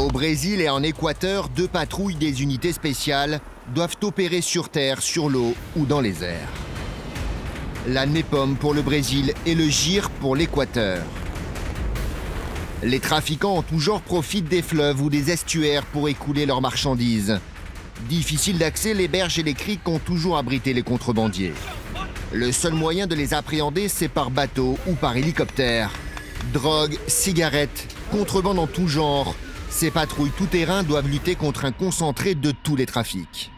Au Brésil et en Équateur, 2 patrouilles des unités spéciales doivent opérer sur terre, sur l'eau ou dans les airs. La NEPOM pour le Brésil et le GIR pour l'Équateur. Les trafiquants en tout genre profitent des fleuves ou des estuaires pour écouler leurs marchandises. Difficile d'accès, les berges et les criques ont toujours abrité les contrebandiers. Le seul moyen de les appréhender, c'est par bateau ou par hélicoptère. Drogue, cigarettes, contrebande en tout genre. Ces patrouilles tout-terrain doivent lutter contre un concentré de tous les trafics.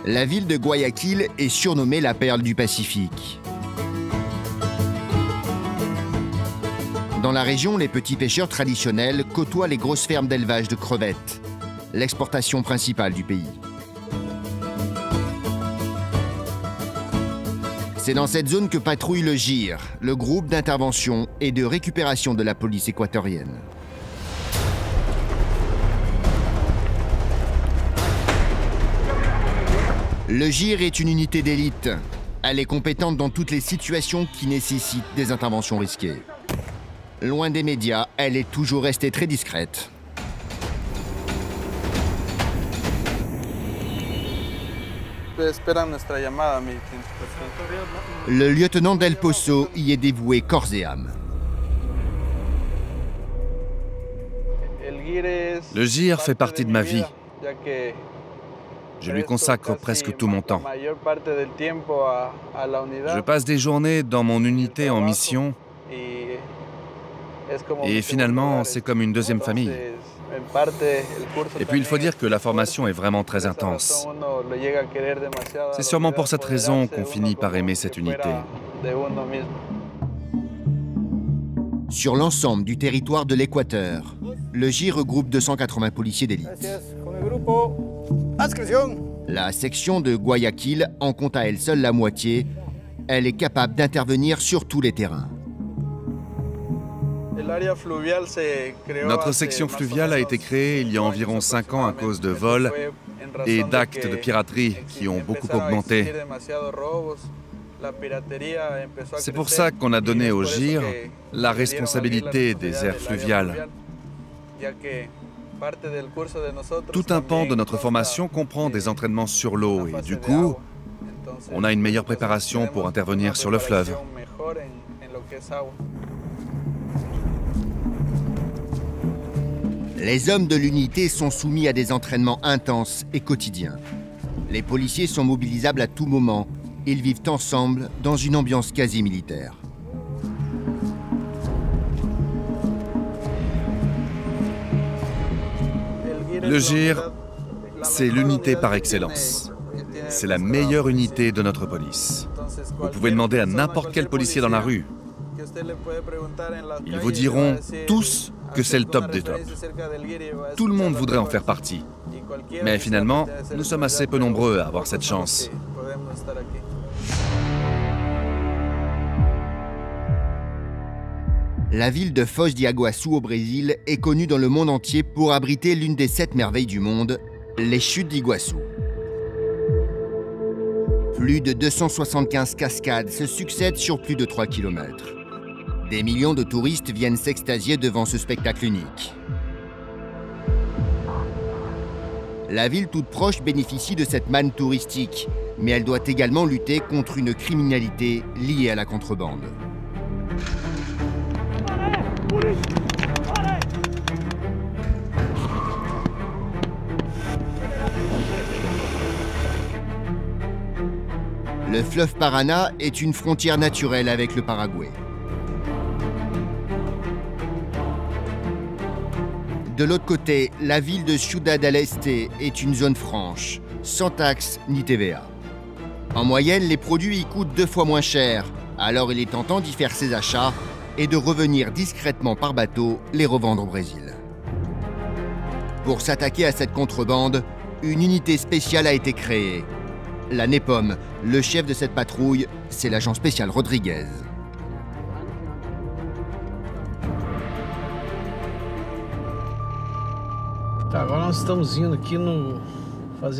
La ville de Guayaquil est surnommée la perle du Pacifique. Dans la région, les petits pêcheurs traditionnels côtoient les grosses fermes d'élevage de crevettes, l'exportation principale du pays. C'est dans cette zone que patrouille le GIR, le groupe d'intervention et de récupération de la police équatorienne. Le GIR est une unité d'élite. Elle est compétente dans toutes les situations qui nécessitent des interventions risquées. Loin des médias, elle est toujours restée très discrète. Le lieutenant Del Pozo y est dévoué corps et âme. Le GIR fait partie de ma vie. Je lui consacre presque tout mon temps. Je passe des journées dans mon unité en mission et finalement, c'est comme une deuxième famille. Et puis, il faut dire que la formation est vraiment très intense. C'est sûrement pour cette raison qu'on finit par aimer cette unité. Sur l'ensemble du territoire de l'Équateur, le GIR regroupe 280 policiers d'élite. La section de Guayaquil en compte à elle seule la moitié. Elle est capable d'intervenir sur tous les terrains. Notre section fluviale a été créée il y a environ 5 ans à cause de vols et d'actes de piraterie qui ont beaucoup augmenté. C'est pour ça qu'on a donné au GIR la responsabilité des aires fluviales. Tout un pan de notre formation comprend des entraînements sur l'eau et du coup, on a une meilleure préparation pour intervenir sur le fleuve. Les hommes de l'unité sont soumis à des entraînements intenses et quotidiens. Les policiers sont mobilisables à tout moment. Ils vivent ensemble dans une ambiance quasi militaire. Le GIR, c'est l'unité par excellence. C'est la meilleure unité de notre police. Vous pouvez demander à n'importe quel policier dans la rue. Ils vous diront tous que c'est le top des tops. Tout le monde voudrait en faire partie. Mais finalement, nous sommes assez peu nombreux à avoir cette chance. La ville de Foz do Iguaçu au Brésil est connue dans le monde entier pour abriter l'une des 7 merveilles du monde, les chutes d'Iguaçu. Plus de 275 cascades se succèdent sur plus de 3 km. Des millions de touristes viennent s'extasier devant ce spectacle unique. La ville toute proche bénéficie de cette manne touristique, mais elle doit également lutter contre une criminalité liée à la contrebande. Le fleuve Paraná est une frontière naturelle avec le Paraguay. De l'autre côté, la ville de Ciudad del Este est une zone franche, sans taxes ni TVA. En moyenne, les produits y coûtent 2 fois moins cher, alors il est tentant d'y faire ses achats et de revenir discrètement par bateau les revendre au Brésil. Pour s'attaquer à cette contrebande, une unité spéciale a été créée. La NEPOM, le chef de cette patrouille, c'est l'agent spécial Rodriguez. Agora nós estamos indo aqui no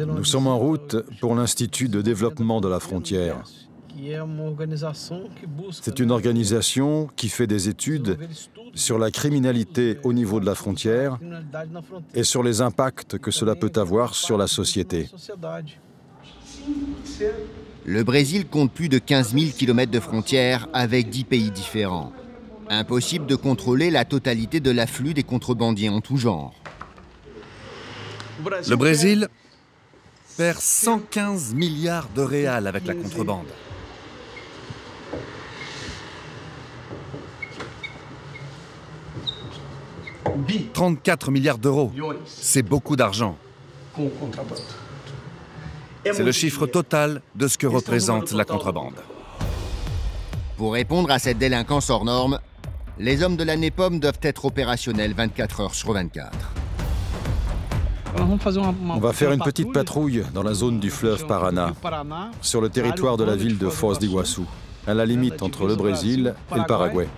Nous sommes en route pour l'Institut de développement de la frontière. C'est une organisation qui fait des études sur la criminalité au niveau de la frontière et sur les impacts que cela peut avoir sur la société. Le Brésil compte plus de 15 000 km de frontières avec 10 pays différents. Impossible de contrôler la totalité de l'afflux des contrebandiers en tout genre. Le Brésil perd 115 milliards de réals avec la contrebande. « 34 milliards d'euros, c'est beaucoup d'argent. C'est le chiffre total de ce que représente la contrebande. » Pour répondre à cette délinquance hors norme, les hommes de la NEPOM doivent être opérationnels 24 heures sur 24. On va faire une petite patrouille dans la zone du fleuve Paraná, sur le territoire de la ville de Foz do Iguaçu, à la limite entre le Brésil et le Paraguay.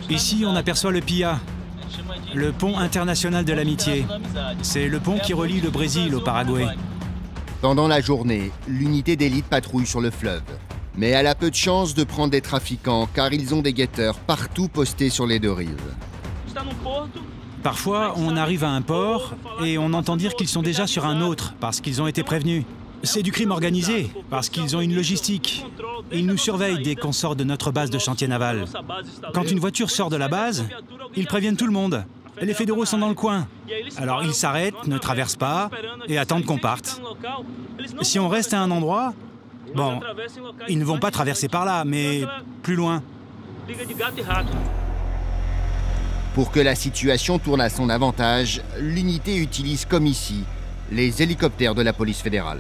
Ici, on aperçoit le PIA, le pont international de l'amitié. C'est le pont qui relie le Brésil au Paraguay. Pendant la journée, l'unité d'élite patrouille sur le fleuve. Mais elle a peu de chance de prendre des trafiquants car ils ont des guetteurs partout postés sur les deux rives. Parfois, on arrive à un port et on entend dire qu'ils sont déjà sur un autre parce qu'ils ont été prévenus. C'est du crime organisé parce qu'ils ont une logistique. Ils nous surveillent dès qu'on sort de notre base de chantier naval. Quand une voiture sort de la base, ils préviennent tout le monde. Les fédéraux sont dans le coin. Alors ils s'arrêtent, ne traversent pas et attendent qu'on parte. Si on reste à un endroit, bon, ils ne vont pas traverser par là, mais plus loin. Pour que la situation tourne à son avantage, l'unité utilise comme ici les hélicoptères de la police fédérale.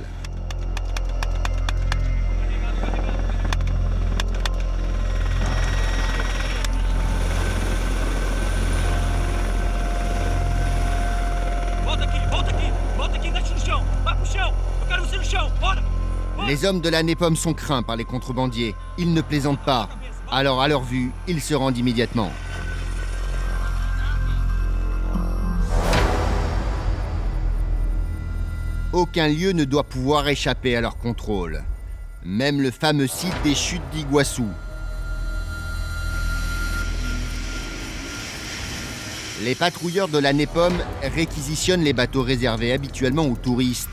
Les hommes de la NEPOM sont craints par les contrebandiers. Ils ne plaisantent pas. Alors, à leur vue, ils se rendent immédiatement. Aucun lieu ne doit pouvoir échapper à leur contrôle. Même le fameux site des chutes d'Iguaçu. Les patrouilleurs de la NEPOM réquisitionnent les bateaux réservés habituellement aux touristes,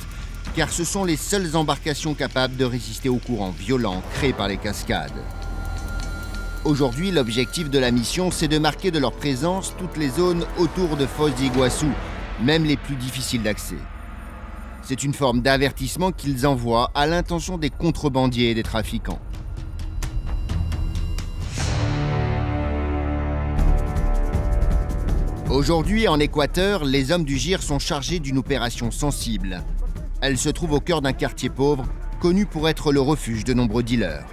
car ce sont les seules embarcations capables de résister aux courants violents créés par les cascades. Aujourd'hui, l'objectif de la mission, c'est de marquer de leur présence toutes les zones autour de Foz do Iguaçu, même les plus difficiles d'accès. C'est une forme d'avertissement qu'ils envoient à l'intention des contrebandiers et des trafiquants. Aujourd'hui, en Équateur, les hommes du GIR sont chargés d'une opération sensible. Elle se trouve au cœur d'un quartier pauvre, connu pour être le refuge de nombreux dealers.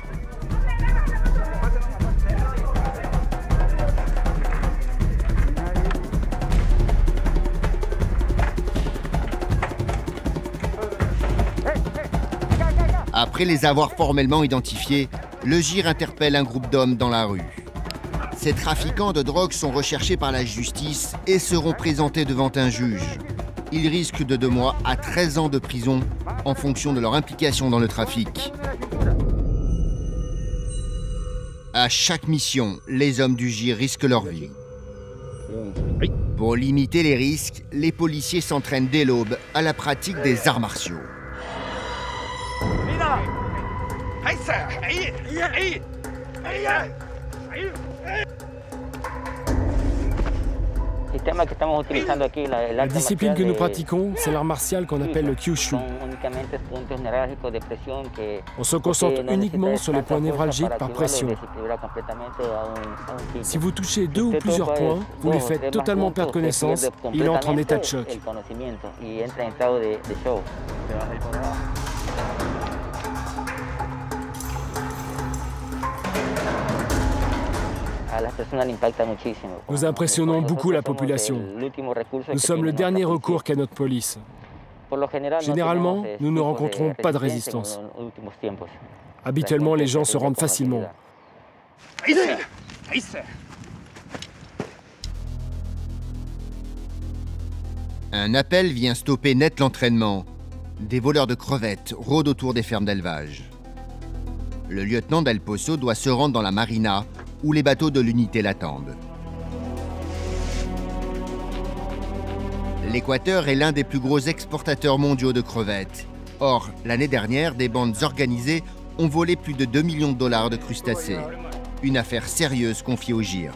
Après les avoir formellement identifiés, le GIR interpelle un groupe d'hommes dans la rue. Ces trafiquants de drogue sont recherchés par la justice et seront présentés devant un juge. Ils risquent de 2 mois à 13 ans de prison en fonction de leur implication dans le trafic. À chaque mission, les hommes du GIR risquent leur vie. Pour limiter les risques, les policiers s'entraînent dès l'aube à la pratique des arts martiaux. La discipline que nous pratiquons, c'est l'art martial qu'on appelle le Kyushu. On se concentre uniquement sur les points névralgiques par pression. Si vous touchez 2 ou plusieurs points, vous les faites totalement perdre connaissance, il entre en état de choc. Nous impressionnons beaucoup la population. Nous sommes le dernier recours qu'a notre police. Généralement, nous ne rencontrons pas de résistance. Habituellement, les gens se rendent facilement. Un appel vient stopper net l'entraînement. Des voleurs de crevettes rôdent autour des fermes d'élevage. Le lieutenant Del Pozo doit se rendre dans la marina où les bateaux de l'unité l'attendent. L'Équateur est l'un des plus gros exportateurs mondiaux de crevettes. Or, l'année dernière, des bandes organisées ont volé plus de 2 millions de dollars de crustacés. Une affaire sérieuse confiée au GIR.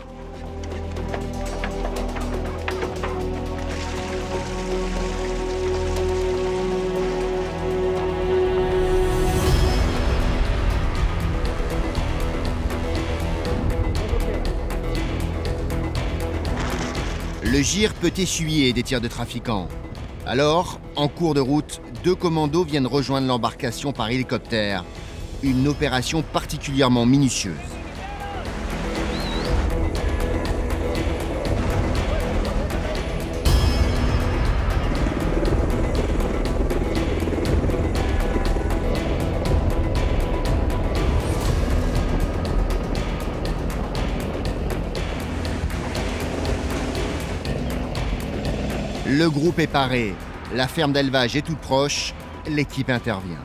Le GIR peut essuyer des tirs de trafiquants. Alors, en cours de route, 2 commandos viennent rejoindre l'embarcation par hélicoptère. Une opération particulièrement minutieuse. Le groupe est paré, la ferme d'élevage est toute proche, l'équipe intervient.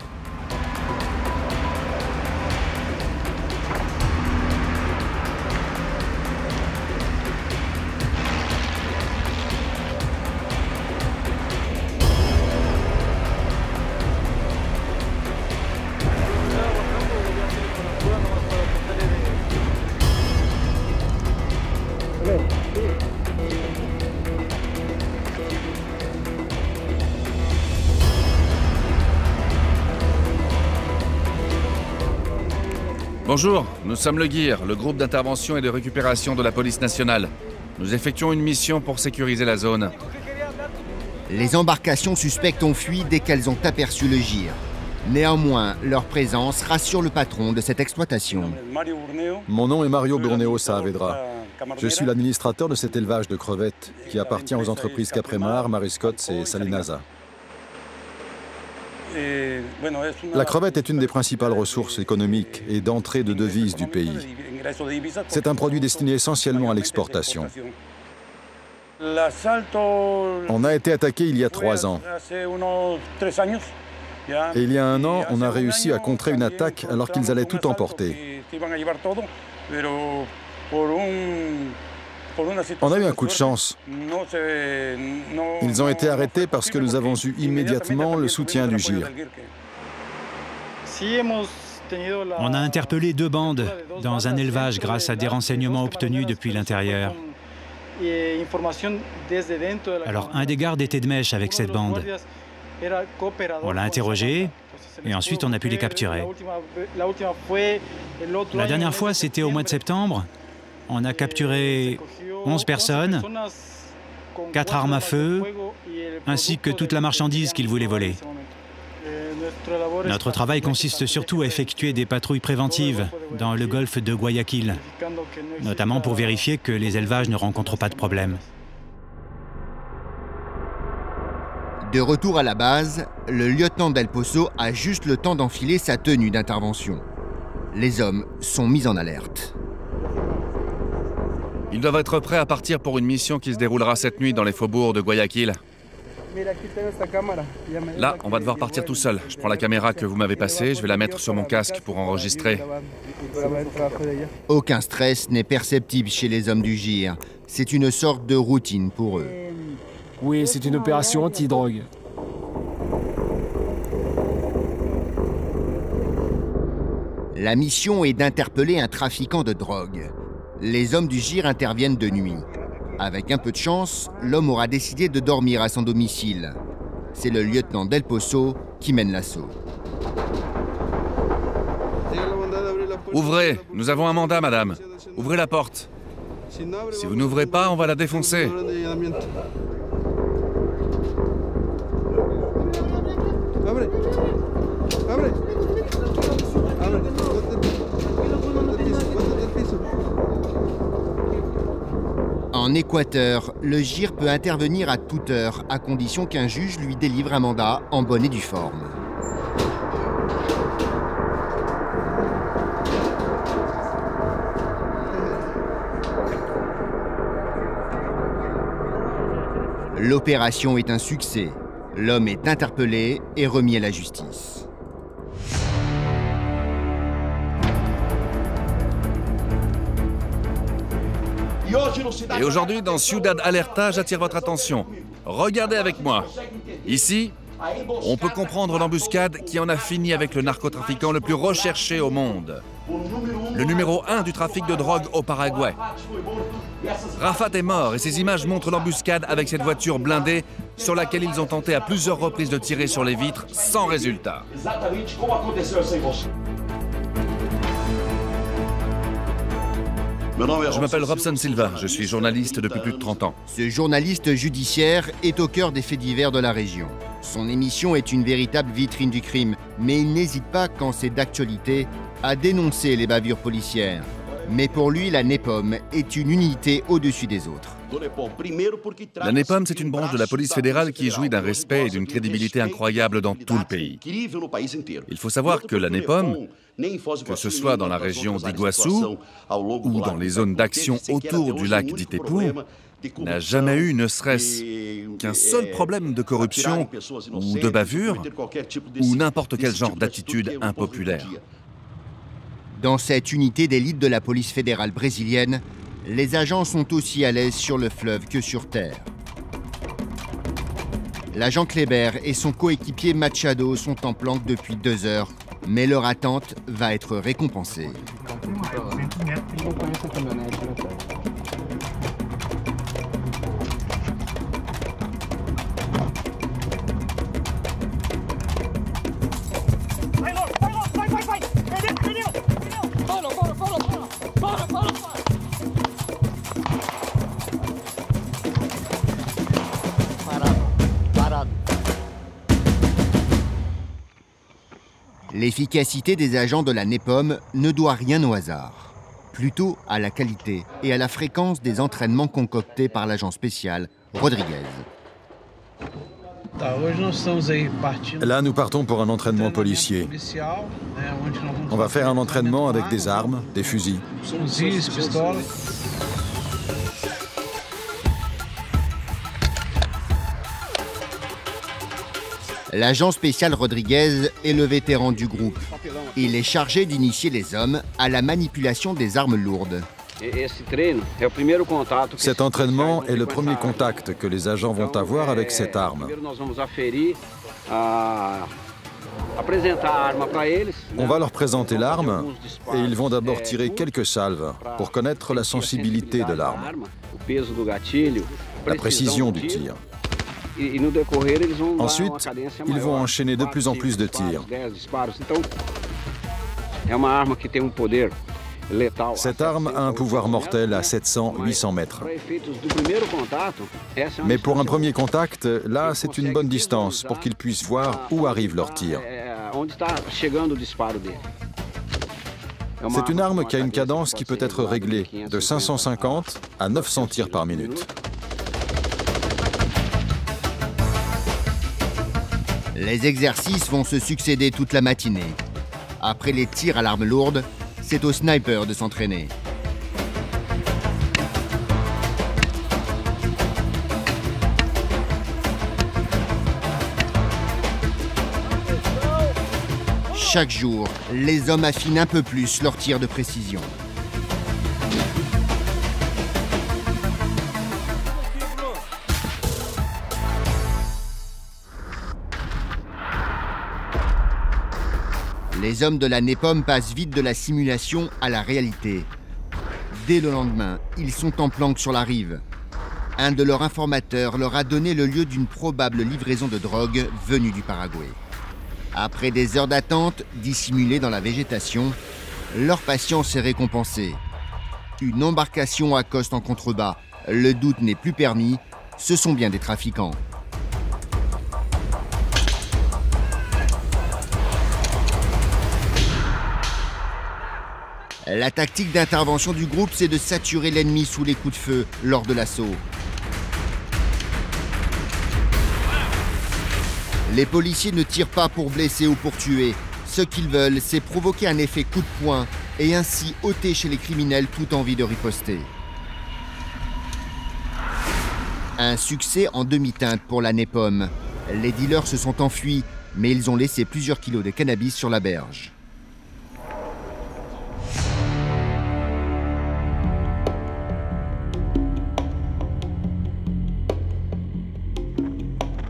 Bonjour, nous sommes le GIR, le groupe d'intervention et de récupération de la police nationale. Nous effectuons une mission pour sécuriser la zone. Les embarcations suspectes ont fui dès qu'elles ont aperçu le GIR. Néanmoins, leur présence rassure le patron de cette exploitation. Mon nom est Mario Burneo Saavedra. Je suis l'administrateur de cet élevage de crevettes qui appartient aux entreprises Capremar, Mariscots et Salinasa. La crevette est une des principales ressources économiques et d'entrée de devises du pays. C'est un produit destiné essentiellement à l'exportation. On a été attaqué il y a 3 ans. Et il y a 1 an, on a réussi à contrer une attaque alors qu'ils allaient tout emporter. On a eu un coup de chance. Ils ont été arrêtés parce que nous avons eu immédiatement le soutien du GIR. On a interpellé 2 bandes dans un élevage grâce à des renseignements obtenus depuis l'intérieur. Alors, un des gardes était de mèche avec cette bande. On l'a interrogé et ensuite on a pu les capturer. La dernière fois, c'était au mois de septembre. On a capturé 11 personnes, 4 armes à feu, ainsi que toute la marchandise qu'ils voulaient voler. Notre travail consiste surtout à effectuer des patrouilles préventives dans le golfe de Guayaquil, notamment pour vérifier que les élevages ne rencontrent pas de problème. De retour à la base, le lieutenant Del Pozo a juste le temps d'enfiler sa tenue d'intervention. Les hommes sont mis en alerte. Ils doivent être prêts à partir pour une mission qui se déroulera cette nuit dans les faubourgs de Guayaquil. Là, on va devoir partir tout seul. Je prends la caméra que vous m'avez passée, je vais la mettre sur mon casque pour enregistrer. Aucun stress n'est perceptible chez les hommes du GIR. C'est une sorte de routine pour eux. Oui, c'est une opération anti-drogue. La mission est d'interpeller un trafiquant de drogue. Les hommes du GIR interviennent de nuit. Avec un peu de chance, l'homme aura décidé de dormir à son domicile. C'est le lieutenant Del Pozo qui mène l'assaut. Ouvrez, nous avons un mandat, madame. Ouvrez la porte. Si vous n'ouvrez pas, on va la défoncer. En Équateur, le GIR peut intervenir à toute heure, à condition qu'un juge lui délivre un mandat en bonne et due forme. L'opération est un succès. L'homme est interpellé et remis à la justice. Et aujourd'hui, dans Ciudad Alerta, j'attire votre attention. Regardez avec moi. Ici, on peut comprendre l'embuscade qui en a fini avec le narcotrafiquant le plus recherché au monde. Le numéro 1 du trafic de drogue au Paraguay. Rafat est mort et ces images montrent l'embuscade avec cette voiture blindée sur laquelle ils ont tenté à plusieurs reprises de tirer sur les vitres sans résultat. Je m'appelle Robson Silva, je suis journaliste depuis plus de 30 ans. Ce journaliste judiciaire est au cœur des faits divers de la région. Son émission est une véritable vitrine du crime, mais il n'hésite pas, quand c'est d'actualité, à dénoncer les bavures policières. Mais pour lui, la NEPOM est une unité au-dessus des autres. La NEPOM, c'est une branche de la police fédérale qui jouit d'un respect et d'une crédibilité incroyable dans tout le pays. Il faut savoir que la NEPOM, que ce soit dans la région d'Iguaçu ou dans les zones d'action autour du lac d'Itaipu, n'a jamais eu ne serait-ce qu'un seul problème de corruption ou de bavure ou n'importe quel genre d'attitude impopulaire. Dans cette unité d'élite de la police fédérale brésilienne, les agents sont aussi à l'aise sur le fleuve que sur terre. L'agent Kleber et son coéquipier Machado sont en planque depuis 2 heures, mais leur attente va être récompensée. L'efficacité des agents de la NEPOM ne doit rien au hasard, plutôt à la qualité et à la fréquence des entraînements concoctés par l'agent spécial Rodriguez. Là, nous partons pour un entraînement policier. On va faire un entraînement avec des armes, des fusils. L'agent spécial Rodriguez est le vétéran du groupe. Il est chargé d'initier les hommes à la manipulation des armes lourdes. Cet entraînement est le premier contact que les agents vont avoir avec cette arme. On va leur présenter l'arme et ils vont d'abord tirer quelques salves pour connaître la sensibilité de l'arme, la précision du tir. Ensuite, ils vont enchaîner de plus en plus de tirs. Cette arme a un pouvoir mortel à 700-800 mètres. Mais pour un premier contact, là, c'est une bonne distance pour qu'ils puissent voir où arrive leur tir. C'est une arme qui a une cadence qui peut être réglée de 550 à 900 tirs par minute. Les exercices vont se succéder toute la matinée. Après les tirs à l'arme lourde, c'est au sniper de s'entraîner. Chaque jour, les hommes affinent un peu plus leurs tirs de précision. Les hommes de la NEPOM passent vite de la simulation à la réalité. Dès le lendemain, ils sont en planque sur la rive. Un de leurs informateurs leur a donné le lieu d'une probable livraison de drogue venue du Paraguay. Après des heures d'attente, dissimulées dans la végétation, leur patience est récompensée. Une embarcation accoste en contrebas. Le doute n'est plus permis, ce sont bien des trafiquants. La tactique d'intervention du groupe, c'est de saturer l'ennemi sous les coups de feu lors de l'assaut. Les policiers ne tirent pas pour blesser ou pour tuer. Ce qu'ils veulent, c'est provoquer un effet coup de poing et ainsi ôter chez les criminels toute envie de riposter. Un succès en demi-teinte pour la Nepom. Les dealers se sont enfuis, mais ils ont laissé plusieurs kilos de cannabis sur la berge.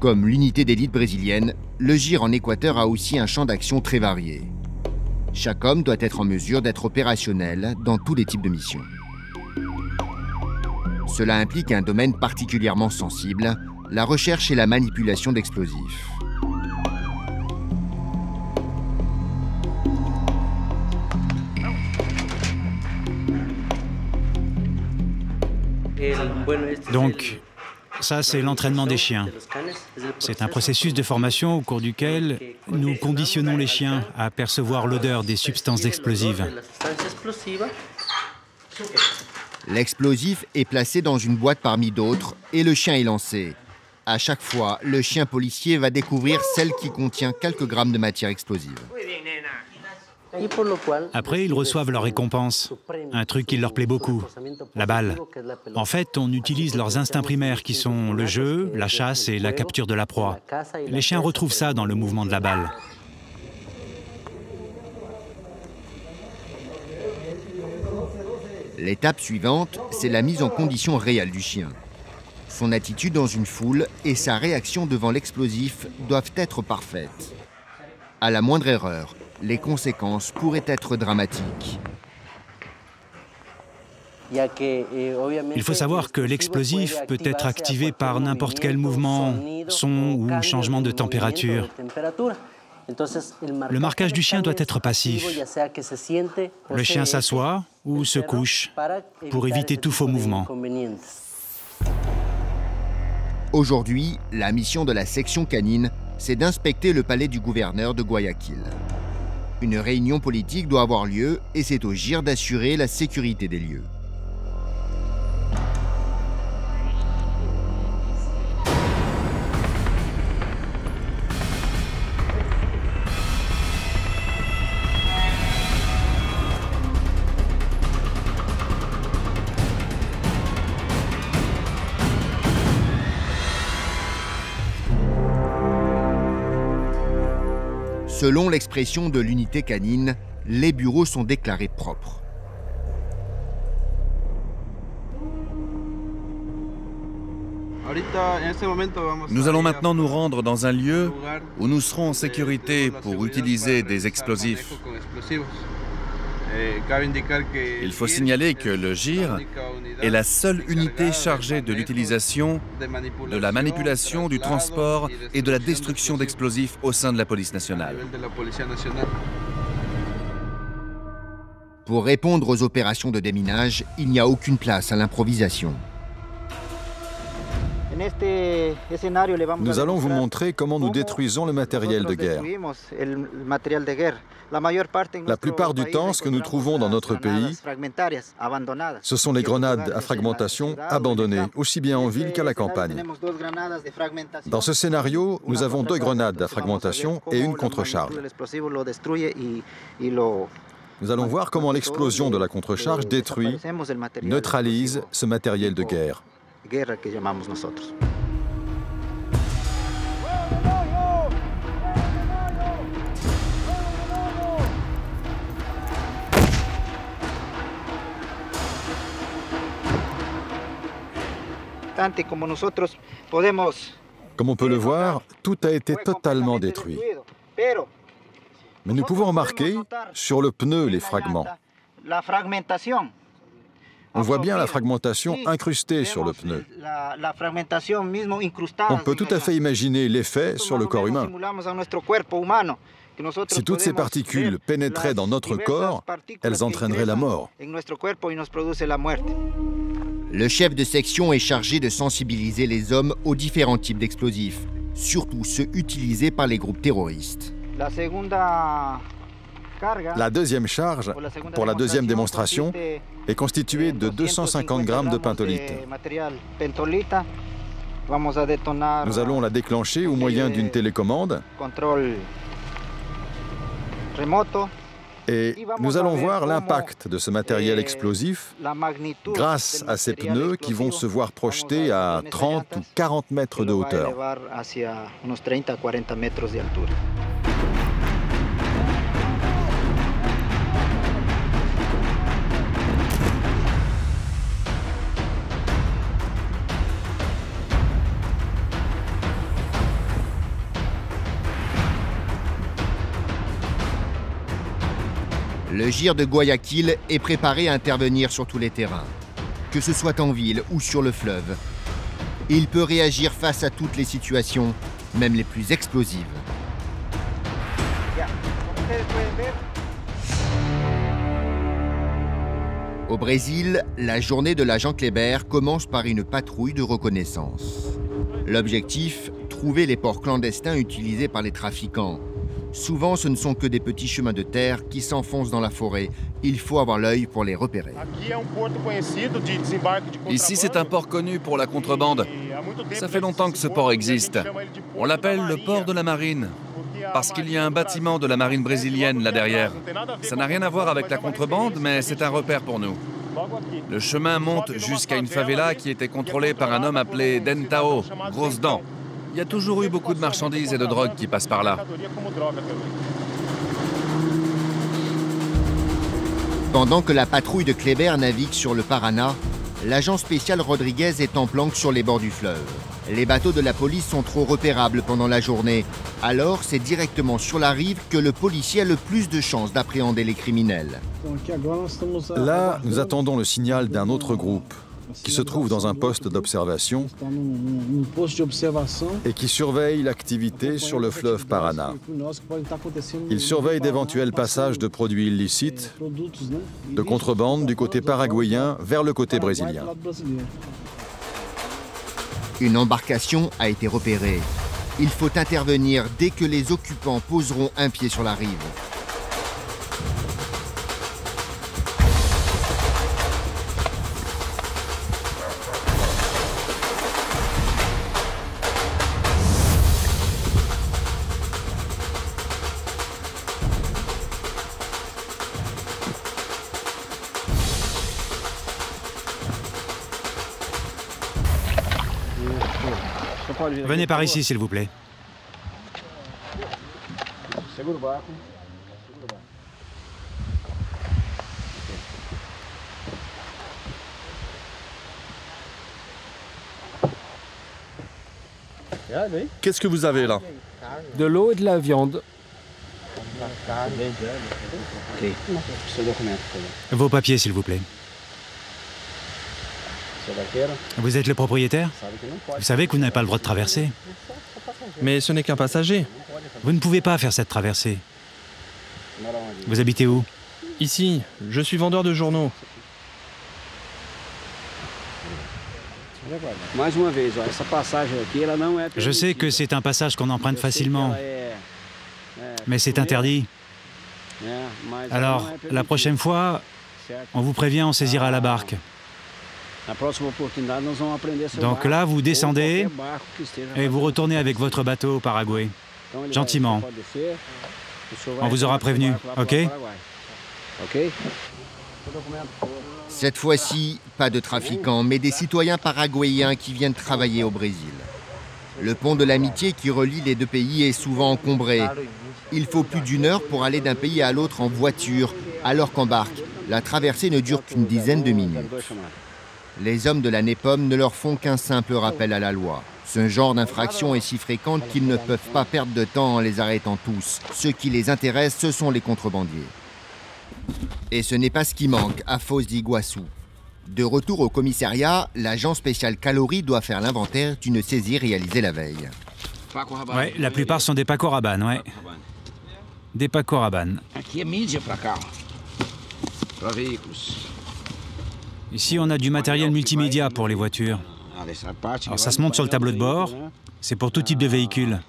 Comme l'unité d'élite brésilienne, le GIR en Équateur a aussi un champ d'action très varié. Chaque homme doit être en mesure d'être opérationnel dans tous les types de missions. Cela implique un domaine particulièrement sensible, la recherche et la manipulation d'explosifs. Donc, ça, c'est l'entraînement des chiens. C'est un processus de formation au cours duquel nous conditionnons les chiens à percevoir l'odeur des substances explosives. L'explosif est placé dans une boîte parmi d'autres et le chien est lancé. À chaque fois, le chien policier va découvrir celle qui contient quelques grammes de matière explosive. Après, ils reçoivent leur récompense, un truc qui leur plaît beaucoup, la balle. En fait, on utilise leurs instincts primaires qui sont le jeu, la chasse et la capture de la proie. Les chiens retrouvent ça dans le mouvement de la balle. L'étape suivante, c'est la mise en condition réelle du chien. Son attitude dans une foule et sa réaction devant l'explosif doivent être parfaites. À la moindre erreur, les conséquences pourraient être dramatiques. Il faut savoir que l'explosif peut être activé par n'importe quel mouvement, son ou changement de température. Le marquage du chien doit être passif. Le chien s'assoit ou se couche pour éviter tout faux mouvement. Aujourd'hui, la mission de la section canine, c'est d'inspecter le palais du gouverneur de Guayaquil. Une réunion politique doit avoir lieu et c'est au GIR d'assurer la sécurité des lieux. Selon l'expression de l'unité canine, les bureaux sont déclarés propres. Nous allons maintenant nous rendre dans un lieu où nous serons en sécurité pour utiliser des explosifs. Il faut signaler que le GIR est la seule unité chargée de l'utilisation, de la manipulation, du transport et de la destruction d'explosifs au sein de la police nationale. Pour répondre aux opérations de déminage, il n'y a aucune place à l'improvisation. Nous allons vous montrer comment nous détruisons le matériel de guerre. La plupart du temps, ce que nous trouvons dans notre pays, ce sont les grenades à fragmentation abandonnées, aussi bien en ville qu'à la campagne. Dans ce scénario, nous avons 2 grenades à fragmentation et une contre-charge. Nous allons voir comment l'explosion de la contre-charge détruit, neutralise ce matériel de guerre. Comme on peut le voir, tout a été totalement détruit. Mais nous pouvons remarquer sur le pneu les fragments. On voit bien la fragmentation incrustée sur le pneu. On peut tout à fait imaginer l'effet sur le corps humain. Si toutes ces particules pénétraient dans notre corps, elles entraîneraient la mort. Le chef de section est chargé de sensibiliser les hommes aux différents types d'explosifs, surtout ceux utilisés par les groupes terroristes. La deuxième charge, pour la deuxième démonstration, est constituée de 250 grammes de pentolite. Nous allons la déclencher au moyen d'une télécommande Et nous allons voir l'impact de ce matériel explosif grâce à ces pneus qui vont se voir projetés à 30 ou 40 mètres de hauteur. Le GIR de Guayaquil est préparé à intervenir sur tous les terrains, que ce soit en ville ou sur le fleuve. Il peut réagir face à toutes les situations, même les plus explosives. Au Brésil, la journée de l'agent Kléber commence par une patrouille de reconnaissance. L'objectif, trouver les ports clandestins utilisés par les trafiquants. Souvent, ce ne sont que des petits chemins de terre qui s'enfoncent dans la forêt. Il faut avoir l'œil pour les repérer. Ici, c'est un port connu pour la contrebande. Ça fait longtemps que ce port existe. On l'appelle le port de la marine, parce qu'il y a un bâtiment de la marine brésilienne là derrière. Ça n'a rien à voir avec la contrebande, mais c'est un repère pour nous. Le chemin monte jusqu'à une favela qui était contrôlée par un homme appelé Dentao, grosse dent. Il y a toujours eu beaucoup de marchandises et de drogue qui passent par là. Pendant que la patrouille de Kléber navigue sur le Paraná, l'agent spécial Rodriguez est en planque sur les bords du fleuve. Les bateaux de la police sont trop repérables pendant la journée. Alors, c'est directement sur la rive que le policier a le plus de chances d'appréhender les criminels. Là, nous attendons le signal d'un autre groupe qui se trouve dans un poste d'observation et qui surveille l'activité sur le fleuve Paraná. Il surveille d'éventuels passages de produits illicites, de contrebande du côté paraguayen vers le côté brésilien. Une embarcation a été repérée. Il faut intervenir dès que les occupants poseront un pied sur la rive. Venez par ici, s'il vous plaît. Qu'est-ce que vous avez là? De l'eau et de la viande. Vos papiers, s'il vous plaît. Vous êtes le propriétaire? Vous savez que vous n'avez pas le droit de traverser. Mais ce n'est qu'un passager. Vous ne pouvez pas faire cette traversée. Vous habitez où? Ici, je suis vendeur de journaux. Je sais que c'est un passage qu'on emprunte facilement, mais c'est interdit. Alors, la prochaine fois, on vous prévient, on saisira la barque. Donc là, vous descendez et vous retournez avec votre bateau au Paraguay. Gentiment. On vous aura prévenu, ok? Cette fois-ci, pas de trafiquants, mais des citoyens paraguayens qui viennent travailler au Brésil. Le pont de l'Amitié qui relie les deux pays est souvent encombré. Il faut plus d'une heure pour aller d'un pays à l'autre en voiture, alors qu'en barque, la traversée ne dure qu'une dizaine de minutes. Les hommes de la NEPOM ne leur font qu'un simple rappel à la loi. Ce genre d'infraction est si fréquente qu'ils ne peuvent pas perdre de temps en les arrêtant tous. Ce qui les intéresse, ce sont les contrebandiers. Et ce n'est pas ce qui manque à Foz d'Iguaçu. De retour au commissariat, l'agent spécial Calori doit faire l'inventaire d'une saisie réalisée la veille. Ouais, la plupart sont des Paco Rabanne, ouais. Des Paco Rabanne. Ici, on a du matériel multimédia pour les voitures. Alors ça se monte sur le tableau de bord. C'est pour tout type de véhicule.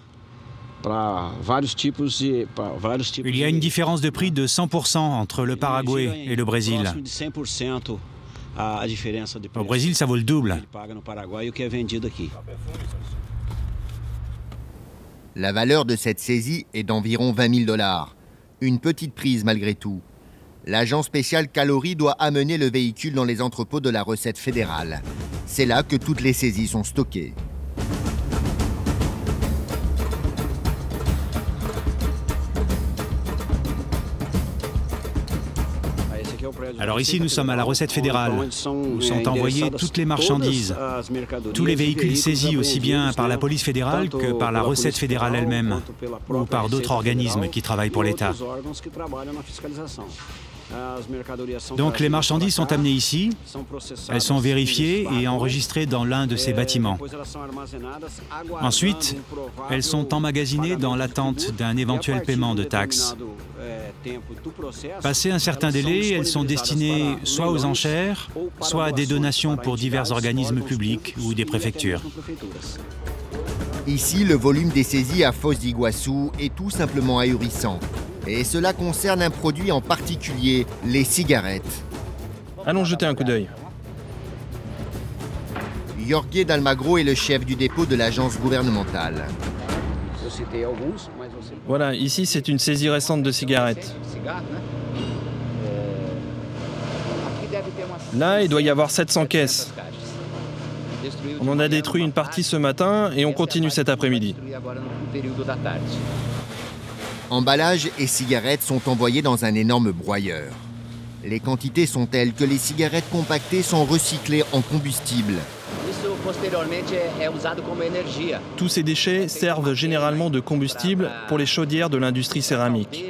Il y a une différence de prix de 100% entre le Paraguay et le Brésil. Au Brésil, ça vaut le double. La valeur de cette saisie est d'environ 20 000 $. Une petite prise malgré tout. L'agent spécial Caloris doit amener le véhicule dans les entrepôts de la recette fédérale. C'est là que toutes les saisies sont stockées. Alors ici, nous sommes à la recette fédérale, où sont envoyées toutes les marchandises, tous les véhicules saisis aussi bien par la police fédérale que par la recette fédérale elle-même, ou par d'autres organismes qui travaillent pour l'État. Donc les marchandises sont amenées ici, elles sont vérifiées et enregistrées dans l'un de ces bâtiments. Ensuite, elles sont emmagasinées dans l'attente d'un éventuel paiement de taxes. Passé un certain délai, elles sont destinées soit aux enchères, soit à des donations pour divers organismes publics ou des préfectures. Ici, le volume des saisies à Foz d'Iguaçu est tout simplement ahurissant. Et cela concerne un produit en particulier, les cigarettes. Allons jeter un coup d'œil. Jorge Dalmagro est le chef du dépôt de l'agence gouvernementale. Voilà, ici c'est une saisie récente de cigarettes. Là, il doit y avoir 700 caisses. On en a détruit une partie ce matin et on continue cet après-midi. Emballages et cigarettes sont envoyés dans un énorme broyeur. Les quantités sont telles que les cigarettes compactées sont recyclées en combustible. Tous ces déchets servent généralement de combustible pour les chaudières de l'industrie céramique.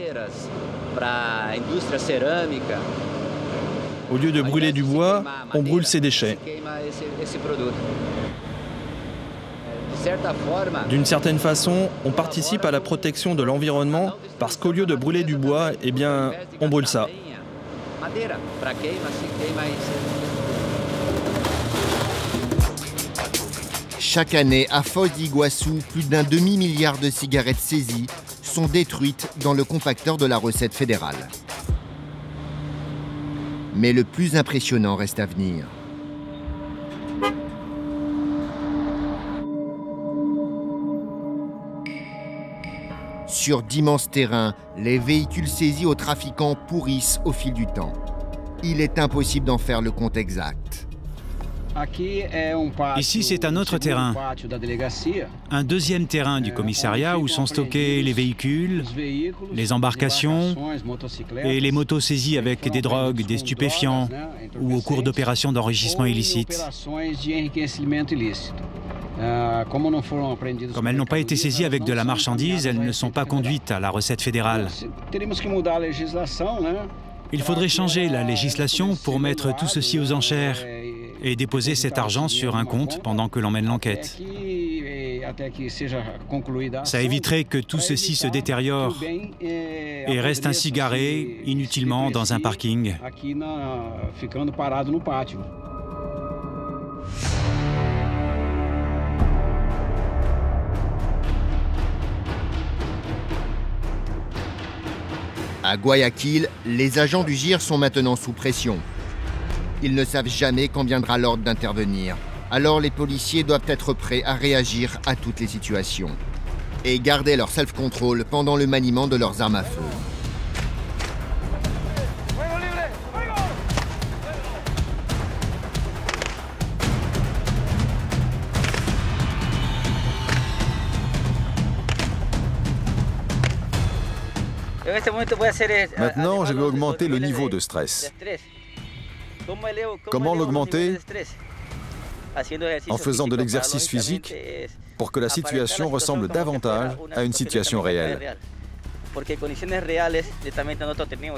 Au lieu de brûler du bois, on brûle ces déchets. D'une certaine façon, on participe à la protection de l'environnement parce qu'au lieu de brûler du bois, eh bien, on brûle ça. Chaque année, à Foz d'Iguaçu, plus d'un demi-milliard de cigarettes saisies sont détruites dans le compacteur de la recette fédérale. Mais le plus impressionnant reste à venir. Sur d'immenses terrains, les véhicules saisis aux trafiquants pourrissent au fil du temps. Il est impossible d'en faire le compte exact. Ici, c'est un autre terrain, un deuxième terrain du commissariat où sont stockés les véhicules, les embarcations et les motos saisies avec des drogues, des stupéfiants ou au cours d'opérations d'enrichissement illicite. Comme elles n'ont pas été saisies avec de la marchandise, elles ne sont pas conduites à la recette fédérale. Il faudrait changer la législation pour mettre tout ceci aux enchères et déposer cet argent sur un compte pendant que l'on mène l'enquête. Ça éviterait que tout ceci se détériore et reste ainsi garé inutilement dans un parking. À Guayaquil, les agents du GIR sont maintenant sous pression. Ils ne savent jamais quand viendra l'ordre d'intervenir. Alors les policiers doivent être prêts à réagir à toutes les situations et garder leur self-control pendant le maniement de leurs armes à feu. Maintenant, je vais augmenter le niveau de stress. Comment l'augmenter? En faisant de l'exercice physique pour que la situation ressemble davantage à une situation réelle.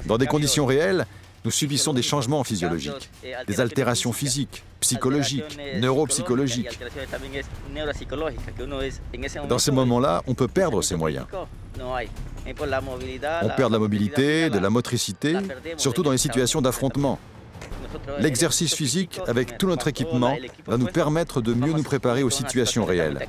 Dans des conditions réelles, nous subissons des changements physiologiques, des altérations physiques, psychologiques, neuropsychologiques. Dans ces moments-là, on peut perdre ses moyens. On perd de la mobilité, de la motricité, surtout dans les situations d'affrontement. L'exercice physique, avec tout notre équipement, va nous permettre de mieux nous préparer aux situations réelles.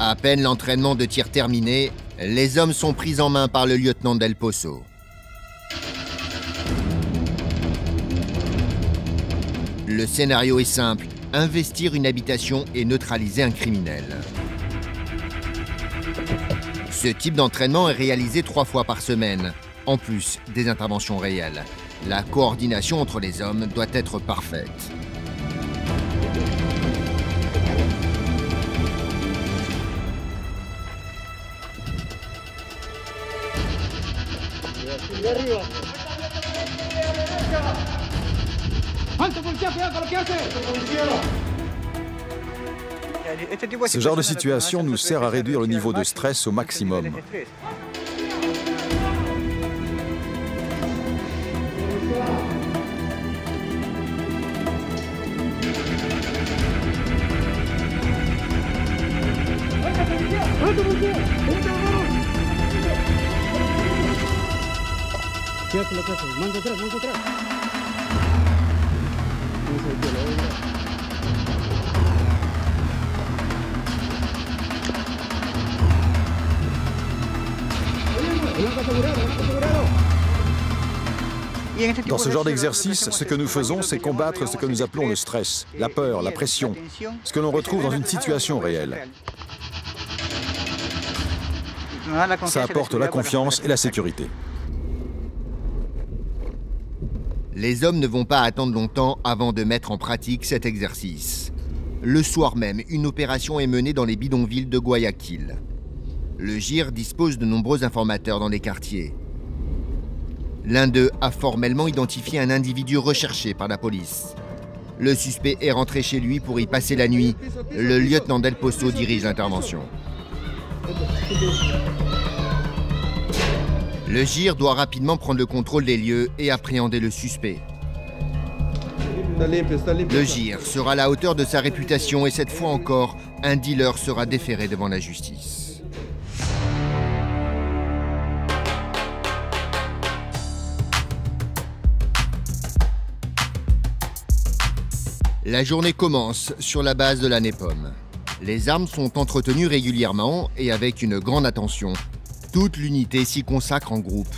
À peine l'entraînement de tir terminé, les hommes sont pris en main par le lieutenant Del Pozo. Le scénario est simple, investir une habitation et neutraliser un criminel. Ce type d'entraînement est réalisé 3 fois par semaine, en plus des interventions réelles. La coordination entre les hommes doit être parfaite. Ce genre de situation nous sert à réduire le niveau de stress au maximum. Dans ce genre d'exercice, ce que nous faisons, c'est combattre ce que nous appelons le stress, la peur, la pression, ce que l'on retrouve dans une situation réelle. Ça apporte la confiance et la sécurité. Les hommes ne vont pas attendre longtemps avant de mettre en pratique cet exercice. Le soir même, une opération est menée dans les bidonvilles de Guayaquil. Le GIR dispose de nombreux informateurs dans les quartiers. L'un d'eux a formellement identifié un individu recherché par la police. Le suspect est rentré chez lui pour y passer la nuit. Le lieutenant Del Pozo dirige l'intervention. Le GIR doit rapidement prendre le contrôle des lieux et appréhender le suspect. Le GIR sera à la hauteur de sa réputation et cette fois encore, un dealer sera déféré devant la justice. La journée commence sur la base de la NEPOM. Les armes sont entretenues régulièrement et avec une grande attention. Toute l'unité s'y consacre en groupe.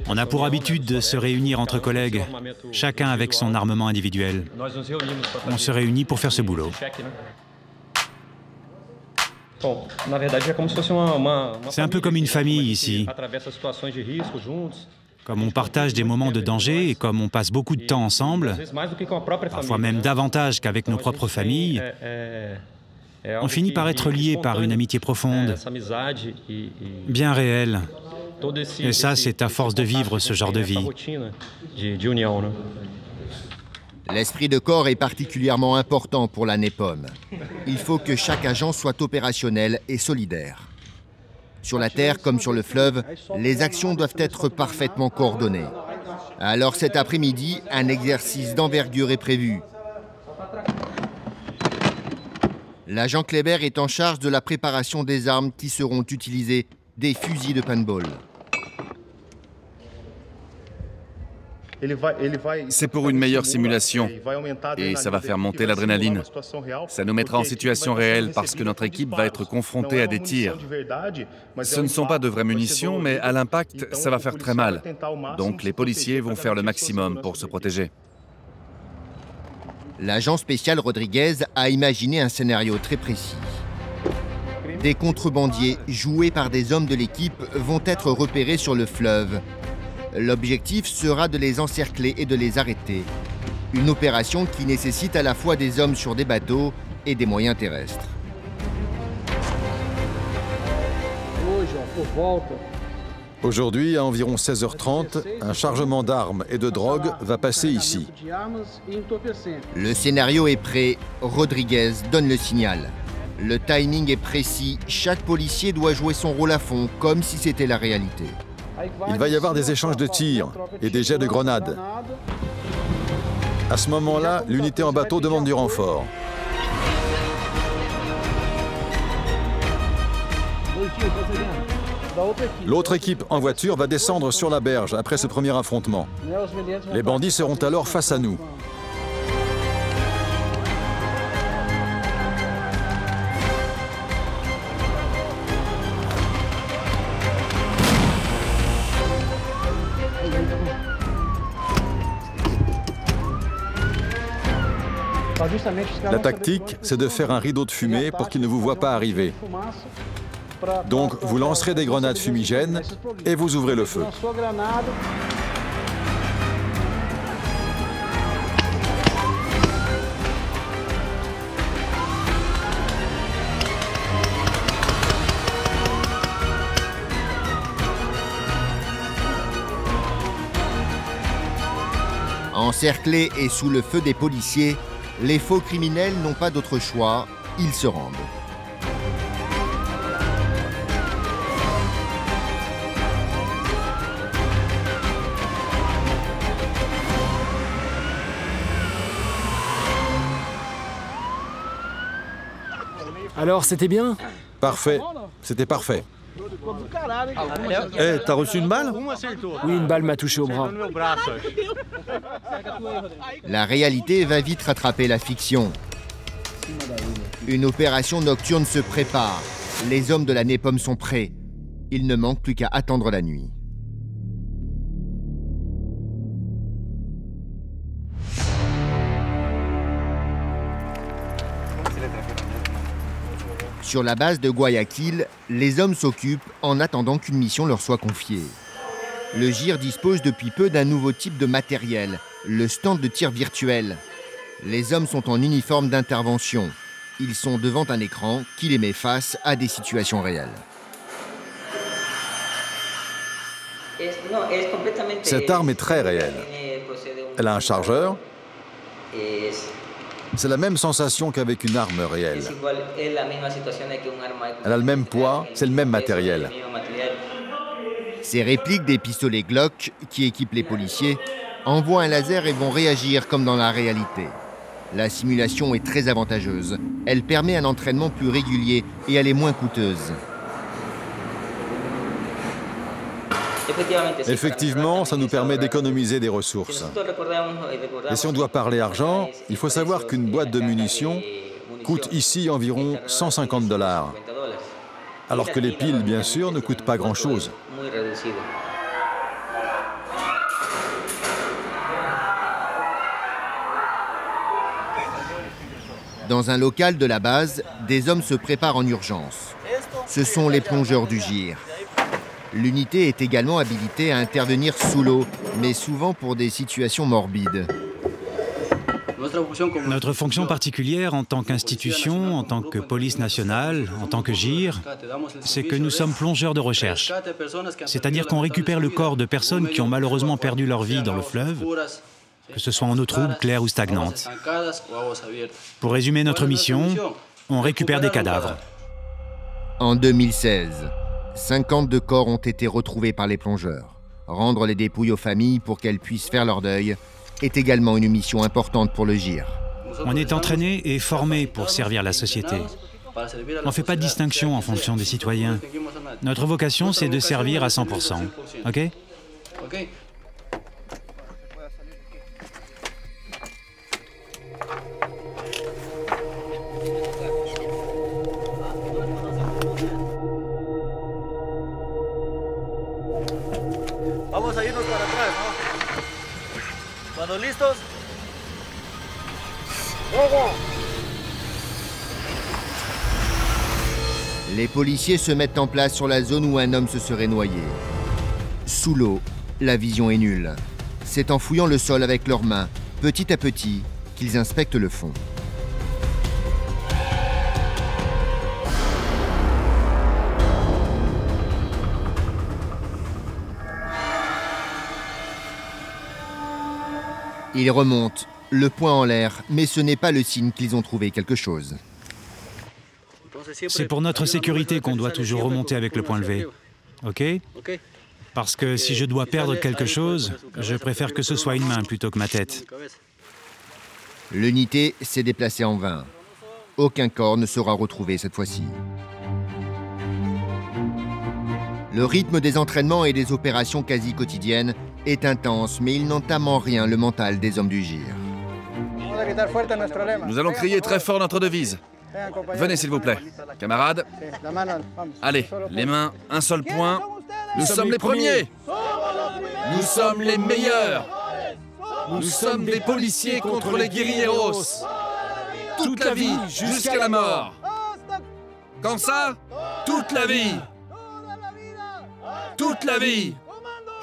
On a pour habitude de se réunir entre collègues, chacun avec son armement individuel. On se réunit pour faire ce boulot. C'est un peu comme une famille ici. Comme on partage des moments de danger et comme on passe beaucoup de temps ensemble, parfois même davantage qu'avec nos propres familles, on finit par être liés par une amitié profonde, bien réelle. Et ça, c'est à force de vivre ce genre de vie. L'esprit de corps est particulièrement important pour la NEPOM. Il faut que chaque agent soit opérationnel et solidaire. Sur la terre comme sur le fleuve, les actions doivent être parfaitement coordonnées. Alors cet après-midi, un exercice d'envergure est prévu. L'agent Kleber est en charge de la préparation des armes qui seront utilisées, des fusils de paintball. C'est pour une meilleure simulation et ça va faire monter l'adrénaline. Ça nous mettra en situation réelle parce que notre équipe va être confrontée à des tirs. Ce ne sont pas de vraies munitions, mais à l'impact, ça va faire très mal. Donc les policiers vont faire le maximum pour se protéger. L'agent spécial Rodriguez a imaginé un scénario très précis. Des contrebandiers, joués par des hommes de l'équipe, vont être repérés sur le fleuve. L'objectif sera de les encercler et de les arrêter. Une opération qui nécessite à la fois des hommes sur des bateaux et des moyens terrestres. Aujourd'hui, à environ 16h30, un chargement d'armes et de drogue va passer ici. Le scénario est prêt, Rodriguez donne le signal. Le timing est précis, chaque policier doit jouer son rôle à fond, comme si c'était la réalité. Il va y avoir des échanges de tirs et des jets de grenades. À ce moment-là, l'unité en bateau demande du renfort. L'autre équipe en voiture va descendre sur la berge après ce premier affrontement. Les bandits seront alors face à nous. La tactique, c'est de faire un rideau de fumée pour qu'ils ne vous voient pas arriver. Donc, vous lancerez des grenades fumigènes et vous ouvrez le feu. Encerclés et sous le feu des policiers, les faux criminels n'ont pas d'autre choix, ils se rendent. Alors, c'était bien? Parfait, c'était parfait. Eh, t'as reçu une balle? Oui, une balle m'a touché au bras. La réalité va vite rattraper la fiction. Une opération nocturne se prépare. Les hommes de la NEPOM sont prêts. Il ne manque plus qu'à attendre la nuit. Sur la base de Guayaquil, les hommes s'occupent en attendant qu'une mission leur soit confiée. Le GIR dispose depuis peu d'un nouveau type de matériel, le stand de tir virtuel. Les hommes sont en uniforme d'intervention. Ils sont devant un écran qui les met face à des situations réelles. Cette arme est très réelle. Elle a un chargeur. C'est la même sensation qu'avec une arme réelle. Elle a le même poids, c'est le même matériel. Ces répliques des pistolets Glock, qui équipent les policiers, envoient un laser et vont réagir comme dans la réalité. La simulation est très avantageuse. Elle permet un entraînement plus régulier et elle est moins coûteuse. Effectivement, ça nous permet d'économiser des ressources. Et si on doit parler argent, il faut savoir qu'une boîte de munitions coûte ici environ 150 $. Alors que les piles, bien sûr, ne coûtent pas grand-chose. Dans un local de la base, des hommes se préparent en urgence. Ce sont les plongeurs du GIR. L'unité est également habilitée à intervenir sous l'eau, mais souvent pour des situations morbides. Notre fonction particulière en tant qu'institution, en tant que police nationale, en tant que GIR, c'est que nous sommes plongeurs de recherche. C'est-à-dire qu'on récupère le corps de personnes qui ont malheureusement perdu leur vie dans le fleuve, que ce soit en eau trouble, claire ou stagnante. Pour résumer notre mission, on récupère des cadavres. En 2016, 52 corps ont été retrouvés par les plongeurs. Rendre les dépouilles aux familles pour qu'elles puissent faire leur deuil est également une mission importante pour le GIR. On est entraîné et formé pour servir la société. On ne fait pas de distinction en fonction des citoyens. Notre vocation, c'est de servir à 100%. OK ? Vamos a irnos para atrás, ¿no? Cuando listos. Les policiers se mettent en place sur la zone où un homme se serait noyé. Sous l'eau, la vision est nulle. C'est en fouillant le sol avec leurs mains, petit à petit, qu'ils inspectent le fond. Ils remontent, le poing en l'air, mais ce n'est pas le signe qu'ils ont trouvé quelque chose. C'est pour notre sécurité qu'on doit toujours remonter avec le poing levé. OK ? Parce que si je dois perdre quelque chose, je préfère que ce soit une main plutôt que ma tête. L'unité s'est déplacée en vain. Aucun corps ne sera retrouvé cette fois-ci. Le rythme des entraînements et des opérations quasi quotidiennes est intense, mais il n'entame en rien le mental des hommes du GIR. Nous allons crier très fort notre devise. Venez s'il vous plaît. Camarades. Allez, les mains, un seul point. Nous sommes les premiers. Nous sommes les meilleurs. Nous sommes des policiers contre les guérilleros. Toute la vie, jusqu'à la mort. Comme ça, toute la vie. Toute la vie,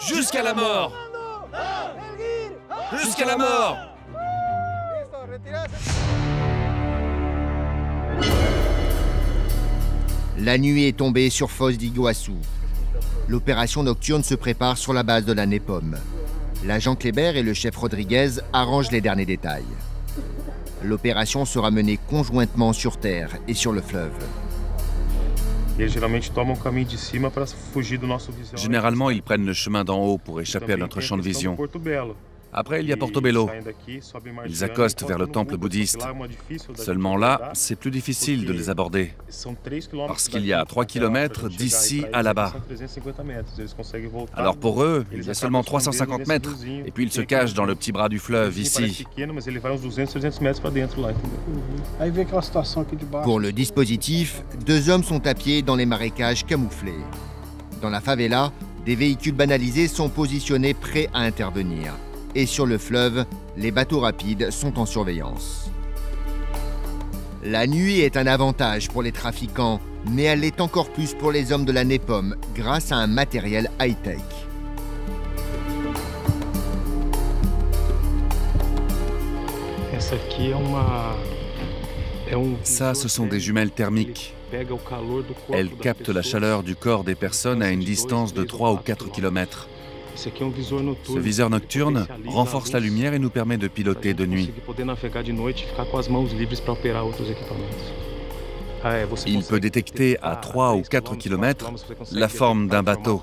jusqu'à la mort. Jusqu'à la mort. La nuit est tombée sur Foz d'Iguaçu. L'opération nocturne se prépare sur la base de la NEPOM. L'agent Kléber et le chef Rodriguez arrangent les derniers détails. L'opération sera menée conjointement sur terre et sur le fleuve. Généralement, ils prennent le chemin d'en haut pour échapper à notre champ de vision. Après, il y a Portobello. Ils accostent vers le temple bouddhiste. Seulement là, c'est plus difficile de les aborder. Parce qu'il y a 3 km d'ici à là-bas. Alors pour eux, il y a seulement 350 mètres. Et puis ils se cachent dans le petit bras du fleuve, ici. Pour le dispositif, 2 hommes sont à pied dans les marécages camouflés. Dans la favela, des véhicules banalisés sont positionnés prêts à intervenir. Et sur le fleuve, les bateaux rapides sont en surveillance. La nuit est un avantage pour les trafiquants, mais elle l'est encore plus pour les hommes de la NEPOM grâce à un matériel high-tech. Ça, ce sont des jumelles thermiques. Elles captent la chaleur du corps des personnes à une distance de 3 ou 4 km. Ce viseur nocturne renforce la lumière et nous permet de piloter de nuit. Il peut détecter à 3 ou 4 km la forme d'un bateau.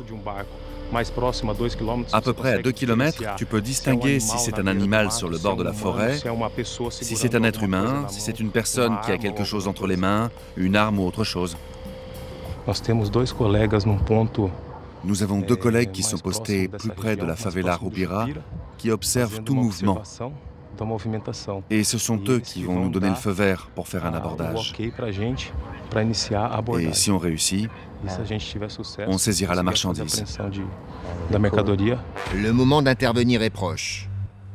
À peu près à 2 km, tu peux distinguer si c'est un animal sur le bord de la forêt, si c'est un être humain, si c'est une personne qui a quelque chose entre les mains, une arme ou autre chose. Nous avons 2 collègues qui sont postés plus près de la favela Rubira, qui observent tout mouvement. Et ce sont eux qui vont nous donner le feu vert pour faire un abordage. Et si on réussit, on saisira la marchandise. Le moment d'intervenir est proche.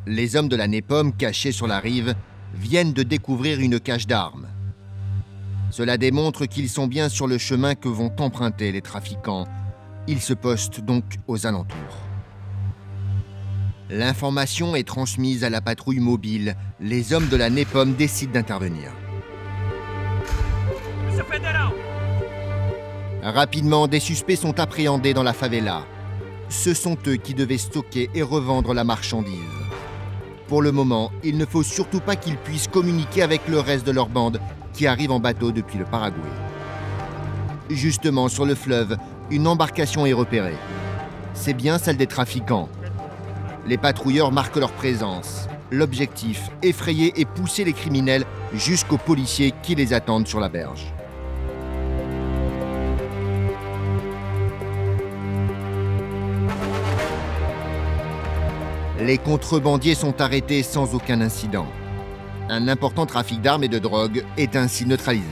Les hommes de la NEPOM cachés sur la rive viennent de découvrir une cache d'armes. Cela démontre qu'ils sont bien sur le chemin que vont emprunter les trafiquants. Ils se postent donc aux alentours. L'information est transmise à la patrouille mobile. Les hommes de la NEPOM décident d'intervenir. Rapidement, des suspects sont appréhendés dans la favela. Ce sont eux qui devaient stocker et revendre la marchandise. Pour le moment, il ne faut surtout pas qu'ils puissent communiquer avec le reste de leur bande qui arrive en bateau depuis le Paraguay. Justement, sur le fleuve, une embarcation est repérée. C'est bien celle des trafiquants. Les patrouilleurs marquent leur présence. L'objectif, effrayer et pousser les criminels jusqu'aux policiers qui les attendent sur la berge. Les contrebandiers sont arrêtés sans aucun incident. Un important trafic d'armes et de drogue est ainsi neutralisé.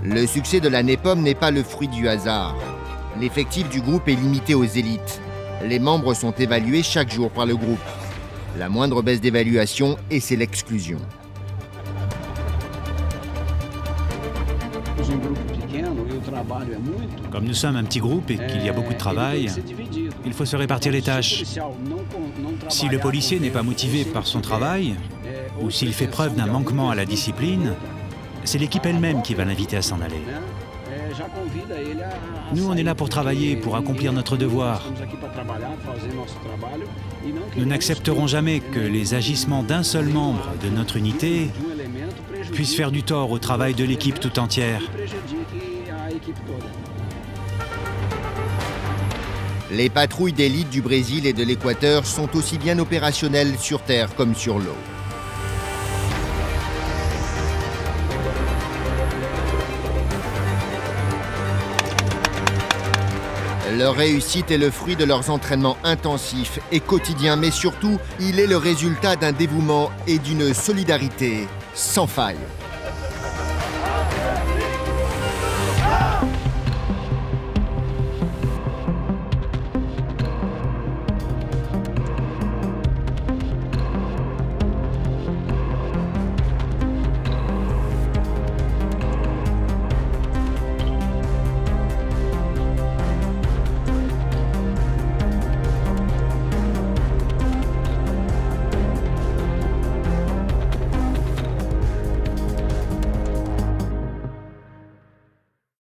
Le succès de la NEPOM n'est pas le fruit du hasard. L'effectif du groupe est limité aux élites. Les membres sont évalués chaque jour par le groupe. La moindre baisse d'évaluation et c'est l'exclusion. Comme nous sommes un petit groupe et qu'il y a beaucoup de travail, il faut se répartir les tâches. Si le policier n'est pas motivé par son travail, ou s'il fait preuve d'un manquement à la discipline, c'est l'équipe elle-même qui va l'inviter à s'en aller. Nous, on est là pour travailler, pour accomplir notre devoir. Nous n'accepterons jamais que les agissements d'un seul membre de notre unité puissent faire du tort au travail de l'équipe tout entière. Les patrouilles d'élite du Brésil et de l'Équateur sont aussi bien opérationnelles sur terre comme sur l'eau. Leur réussite est le fruit de leurs entraînements intensifs et quotidiens, mais surtout, il est le résultat d'un dévouement et d'une solidarité sans faille.